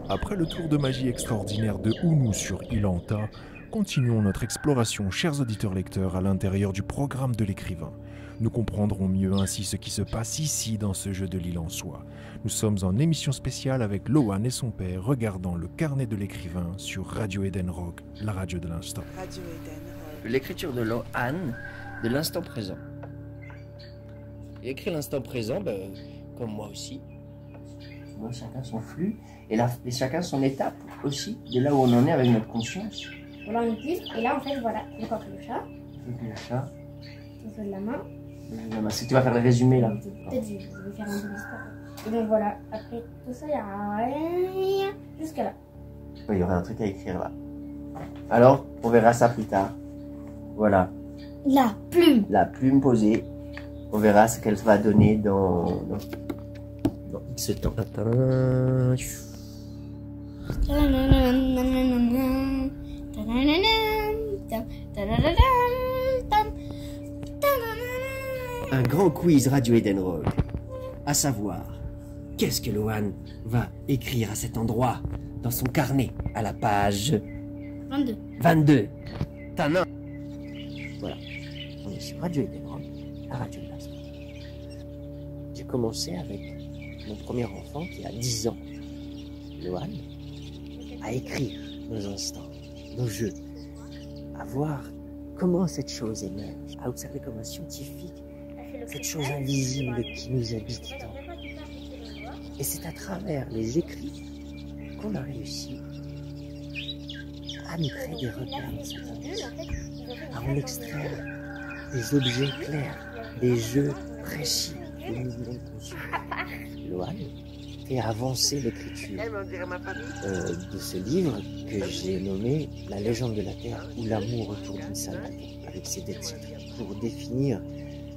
Après le tour de magie extraordinaire de Ounou sur Ilanta, continuons notre exploration, chers auditeurs-lecteurs, à l'intérieur du programme de l'écrivain. Nous comprendrons mieux ainsi ce qui se passe ici dans ce jeu de l'île en soi. Nous sommes en émission spéciale avec Loan et son père regardant le carnet de l'écrivain sur Radio Eden Rock, la radio de l'instant. Radio Eden Rock. L'écriture de Loan de l'instant présent. Il écrit l'instant présent, comme moi aussi. Moi, chacun son flux et chacun son étape aussi, de là où on en est avec notre conscience. Voilà, on utilise, et là en fait, voilà, on coque le chat, Le chat. on fait de la main. Si tu vas faire le résumé là. Peut-être je vais faire un peu d'histoire. Et donc voilà, après tout ça, il y a rien jusqu'à là. Il y aurait un truc à écrire là. Alors, on verra ça plus tard. Voilà, La plume. la plume posée. On verra ce qu'elle va donner dans X temps. Un grand quiz Radio Eden Rock. À savoir, qu'est-ce que Loan va écrire à cet endroit dans son carnet à la page 22. 22. Tanin. Voilà. On est sur Radio Eden Rock, la radio de l'instant. J'ai commencé avec mon premier enfant qui a 10 ans, Loan, à écrire nos instants, nos jeux, à voir comment cette chose émerge, à observer comme un scientifique cette chose invisible qui nous habite tant. Et c'est à travers les écrits qu'on a réussi à nous créer des repères dans cette à en extraire des objets clairs, des jeux précis de mouvements conscients. Loan fait avancer l'écriture de ce livre que j'ai nommé La légende de la Terre ou l'amour autour d'une salade, avec ces deux titres, pour définir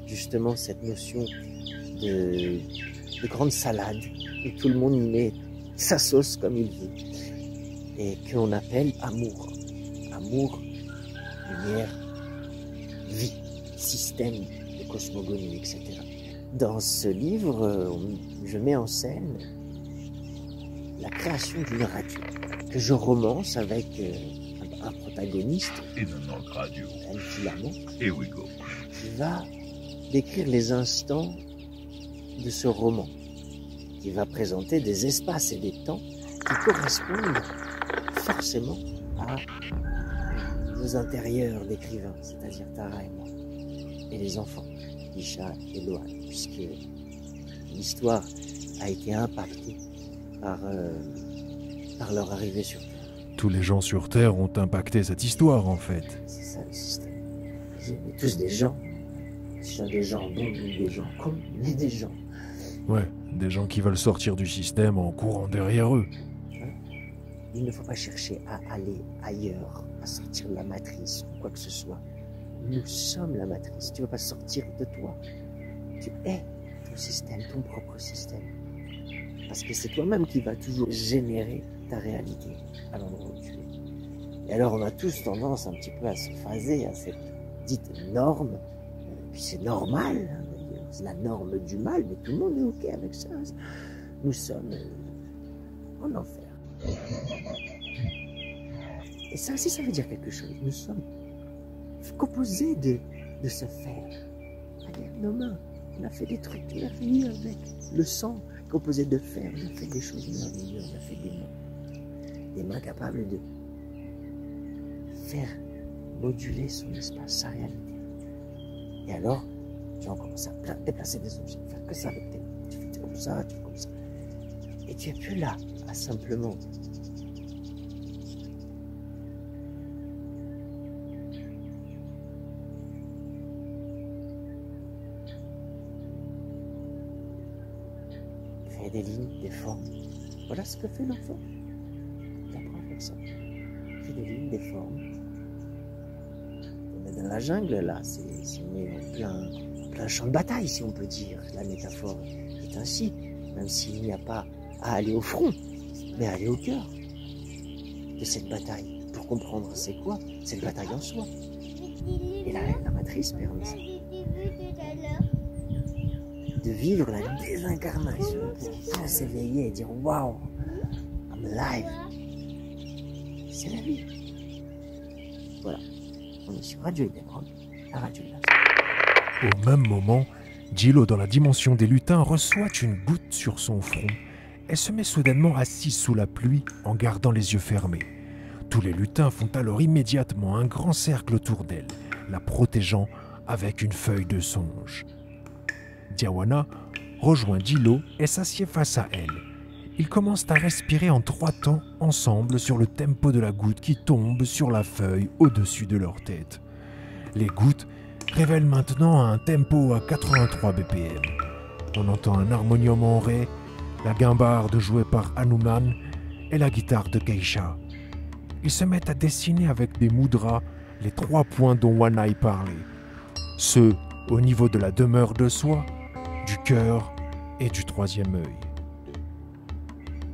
justement cette notion de grande salade où tout le monde met sa sauce comme il veut et qu'on appelle amour. Amour, lumière, vie, système de cosmogonie, etc. Dans ce livre, je mets en scène la création d'une radio que je romance avec un protagoniste, un filament, qui va décrire les instants de ce roman, qui va présenter des espaces et des temps qui correspondent forcément à nos intérieurs d'écrivains, c'est-à-dire Tara et moi, et les enfants, Isha et Loan, puisque l'histoire a été impactée par leur arrivée sur Terre. Tous les gens sur Terre ont impacté cette histoire en fait. C'est ça le système. On est tous des gens. Des gens bons, des gens cons, mais des gens. Ouais, des gens qui veulent sortir du système en courant derrière eux. Il ne faut pas chercher à aller ailleurs, à sortir de la matrice ou quoi que ce soit. Nous sommes la matrice. Tu ne vas pas sortir de toi. Tu es ton système, ton propre système. Parce que c'est toi-même qui vas toujours générer ta réalité à l'endroit où tu es. Et alors on a tous tendance un petit peu à se phaser à cette dite norme. Puis c'est normal, hein, d'ailleurs. C'est la norme du mal, mais tout le monde est OK avec ça. Nous sommes en enfer. Et ça aussi, ça veut dire quelque chose. Nous sommes composés de ce fer. Avec nos mains, on a fait des trucs merveilleux avec le sang composé de fer. On a fait des choses merveilleuses, on a fait des mains capables de faire moduler son espace, sa réalité. Et alors, tu vas commencer à déplacer des objets, faire que ça avec tes mains. Tu fais comme ça, tu fais comme ça. Et tu es plus là à simplement créer des lignes, des formes. Voilà ce que fait l'enfant. Il apprend à faire ça. Il fait des lignes, des formes. On est dans la jungle là, on est en plein champ de bataille si on peut dire. La métaphore est ainsi, même s'il n'y a pas à aller au front, mais à aller au cœur de cette bataille. Pour comprendre c'est quoi, cette bataille en soi. Et la matrice permet ça. de vivre la désincarnation pour enfin s'éveiller et dire waouh, I'm alive. C'est la vie. Voilà, on est sur Radio Edenron, la radio de la... Au même moment, Jilo, dans la dimension des lutins, reçoit une goutte sur son front. Elle se met soudainement assise sous la pluie en gardant les yeux fermés. Tous les lutins font alors immédiatement un grand cercle autour d'elle, la protégeant avec une feuille de songe. Diawana rejoint Jilo et s'assied face à elle. Ils commencent à respirer en 3 temps ensemble sur le tempo de la goutte qui tombe sur la feuille au-dessus de leur tête. Les gouttes révèlent maintenant un tempo à 83 BPM. On entend un harmonium en ré, la guimbarde jouée par Hanuman et la guitare de Keisha. Ils se mettent à dessiner avec des mudras les 3 points dont Wanai parlait. Ceux au niveau de la demeure de soi, du cœur et du 3e œil.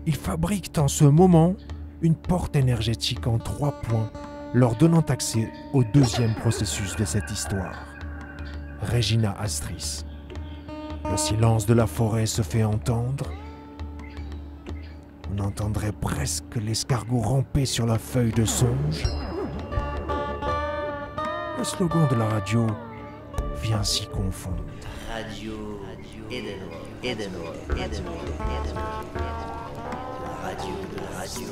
Ils fabriquent en ce moment une porte énergétique en 3 points, leur donnant accès au 2e processus de cette histoire. Regina Astris. Le silence de la forêt se fait entendre. On entendrait presque l'escargot ramper sur la feuille de songe. Le slogan de la radio vient s'y confondre. Radio Edenron. La radio de la radio.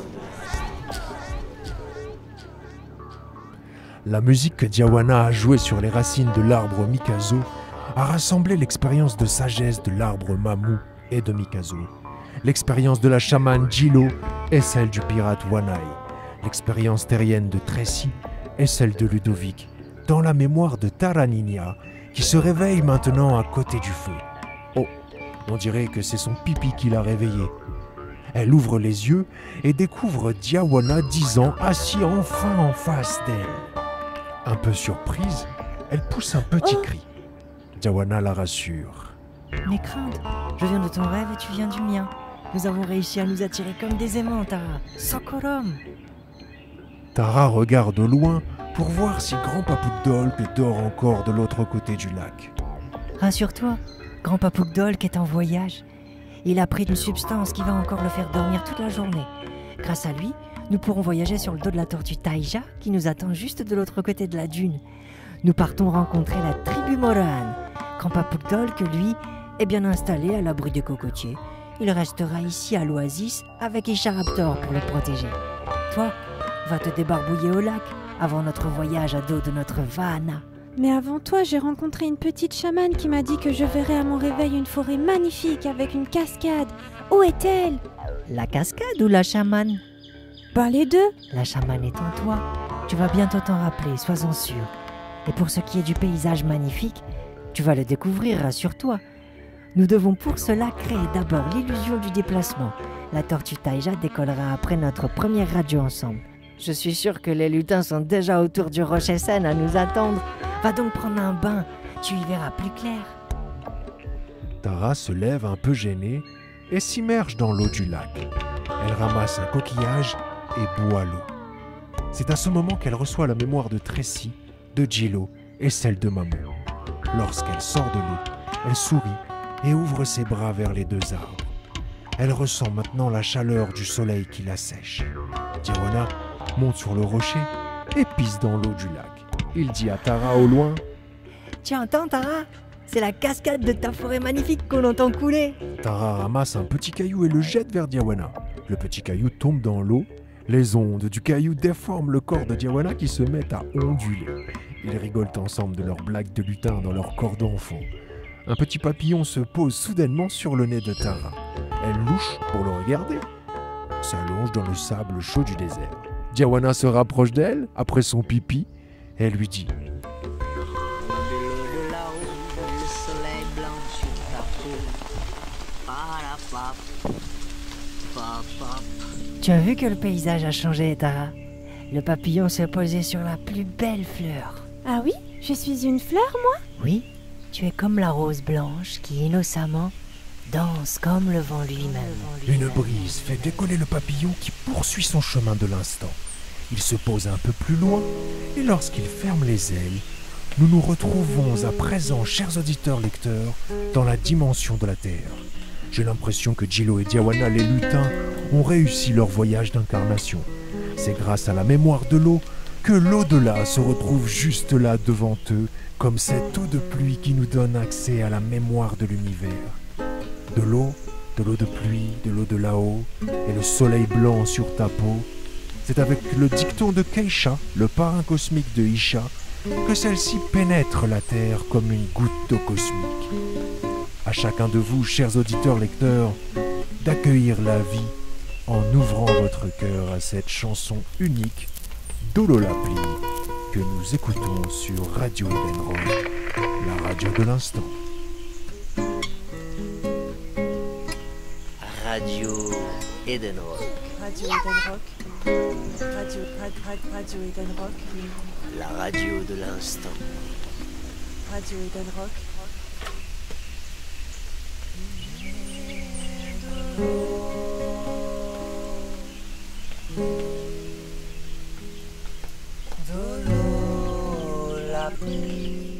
La musique que Diawana a jouée sur les racines de l'arbre Mikazo a rassemblé l'expérience de sagesse de l'arbre Mamu et de Mikazo, l'expérience de la chamane Jilo et celle du pirate Wanai, l'expérience terrienne de Tracy et celle de Ludovic, dans la mémoire de Taraninia, qui se réveille maintenant à côté du feu. Oh, on dirait que c'est son pipi qui l'a réveillée. Elle ouvre les yeux et découvre Diawana 10 ans assis enfin en face d'elle. Un peu surprise, elle pousse un petit cri. Diawana la rassure. N'aie crainte, je viens de ton rêve et tu viens du mien. Nous avons réussi à nous attirer comme des aimants, Tara. Sokorom. Tara regarde au loin pour voir si Grand Papouk Dolk dort encore de l'autre côté du lac. Rassure-toi, Grand Papouk Dolk est en voyage. Il a pris une substance qui va encore le faire dormir toute la journée. Grâce à lui, nous pourrons voyager sur le dos de la tortue Taïja qui nous attend juste de l'autre côté de la dune. Nous partons rencontrer la tribu Moran. Grand Papouk Dolk, lui, est bien installé à l'abri des cocotiers. Il restera ici à l'oasis avec Isha Raptor pour le protéger. Toi, va te débarbouiller au lac avant notre voyage à dos de notre Vahana. Mais avant toi, j'ai rencontré une petite chamane qui m'a dit que je verrais à mon réveil une forêt magnifique avec une cascade. Où est-elle? La cascade ou la chamane? Bah les deux. La chamane est en toi. Tu vas bientôt t'en rappeler, sois-en sûr. Et pour ce qui est du paysage magnifique, tu vas le découvrir, rassure-toi. Nous devons pour cela créer d'abord l'illusion du déplacement. La tortue Taïja décollera après notre première radio ensemble. Je suis sûr que les lutins sont déjà autour du rocher Seine à nous attendre. Va donc prendre un bain, tu y verras plus clair. Tara se lève un peu gênée et s'immerge dans l'eau du lac. Elle ramasse un coquillage et boit l'eau. C'est à ce moment qu'elle reçoit la mémoire de Tracy, de Jilo et celle de Mamu. Lorsqu'elle sort de l'eau, elle sourit et ouvre ses bras vers les 2 arbres. Elle ressent maintenant la chaleur du soleil qui la sèche. Diawana monte sur le rocher et pisse dans l'eau du lac. Il dit à Tara au loin: Tu entends, Tara? C'est la cascade de ta forêt magnifique qu'on entend couler. Tara ramasse un petit caillou et le jette vers Diawana. Le petit caillou tombe dans l'eau. Les ondes du caillou déforment le corps de Diawana qui se met à onduler. Ils rigolent ensemble de leurs blagues de lutin dans leur corps d'enfant. Un petit papillon se pose soudainement sur le nez de Tara. Elle louche pour le regarder. S'allonge dans le sable chaud du désert. Diawana se rapproche d'elle après son pipi et elle lui dit: Tu as vu que le paysage a changé, Tara? Le papillon s'est posé sur la plus belle fleur. Ah oui? Je suis une fleur, moi? Oui, tu es comme la rose blanche qui innocemment danse comme le vent lui-même. Une brise fait décoller le papillon qui poursuit son chemin de l'instant. Il se pose un peu plus loin et lorsqu'il ferme les ailes, nous nous retrouvons à présent, chers auditeurs lecteurs, dans la dimension de la Terre. J'ai l'impression que Jilo et Diawana, les lutins, ont réussi leur voyage d'incarnation. C'est grâce à la mémoire de l'eau que l'au-delà se retrouve juste là devant eux, comme cette eau de pluie qui nous donne accès à la mémoire de l'univers. De l'eau de pluie, de l'eau de là-haut, et le soleil blanc sur ta peau. C'est avec le dicton de Keisha, le parrain cosmique de Isha, que celle-ci pénètre la Terre comme une goutte d'eau cosmique. À chacun de vous, chers auditeurs lecteurs, d'accueillir la vie en ouvrant votre cœur à cette chanson unique d'Ololapli que nous écoutons sur Radio Eden Rock, la radio de l'instant. Radio Eden Rock. Radio Eden Rock. Radio Eden Rock. La radio de l'instant. Radio Eden Rock. De l'eau, la pluie.